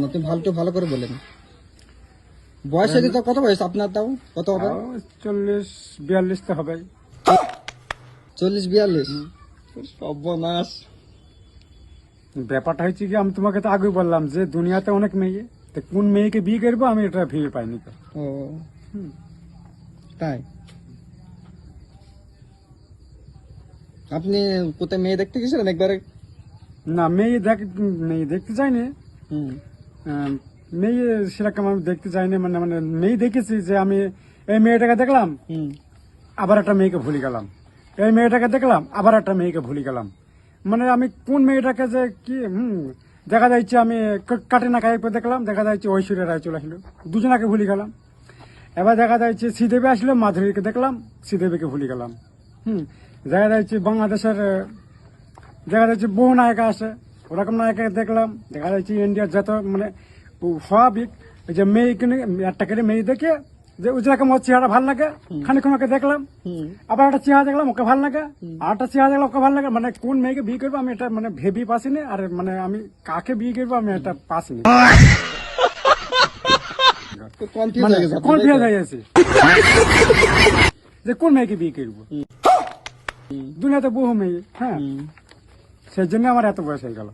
আপনি ভালো করে বলেন। বয়স হয়েছে তো, কত বয়স আপনার? তাও কত হবে? 40-42 তো হবে। 40-42? সর্বনাশ। ব্যাপারটা হচ্ছে কি, আমি তোমাকে তো আগে বললাম যে দুনিয়াতে অনেক মেয়ে, তো কোন মেয়েকে বিয়ে করবো আমি এটা ভেবে পাইনি তো। ও তাই? আপনি কোথায় মেয়ে দেখতে গেছিলেন একবারে? না, মেয়ে দেখতে যাইনি। হুম মেয়ে সেরকম আমি দেখতে যাইনি, মানে মানে মেয়ে দেখেছি যে আমি এই মেয়েটাকে দেখলাম, হুম আবার একটা মেয়েকে ভুলে গেলাম, এই মেয়েটাকে দেখলাম আবার একটা মেয়েকে ভুলে গেলাম। মানে আমি কোন মেয়েটাকে যে কি দেখা যাচ্ছে, আমি কাটিনা কাইফকে দেখলাম, দেখা যাচ্ছে ঐশ্বর্যা রায় চলে আসলো, দুজনাকে ভুলে গেলাম। এবার দেখা যাচ্ছে শ্রীদেবী আসলো, মাধুরীকে দেখলাম, শ্রীদেবীকে ভুলে গেলাম। দেখা যাচ্ছে বাংলাদেশের দেখা যাচ্ছে বহু নায়িকা আছে, ওরকম নায়িকা দেখলাম। দেখা যাচ্ছে ইন্ডিয়ার যত মানে স্বাভাবিক যে মেয়েকে একটা করে মেয়ে দেখে যে যেরকম ওর চেহারা ভালো লাগে, খানিক্ষণ ওকে দেখলাম, আবার একটা চেহারা দেখলাম ওকে ভালো লাগে, আর একটা চেহারা দেখলাম ওকে ভালো লাগে। মানে কোন মেয়েকে বিয়ে করবো আমি এটা মানে ভেবে পাসিনি, আর মানে আমি কাকে বিয়ে করবো আমি এটা পাসিনি, মানে কনফিউজ হয়ে গেছে যে কোন মেয়েকে বিয়ে করবো। দুনিয়াতে বহু মেয়ে, হ্যাঁ, সেই জন্য আমার এত বয়স হয়ে গেল।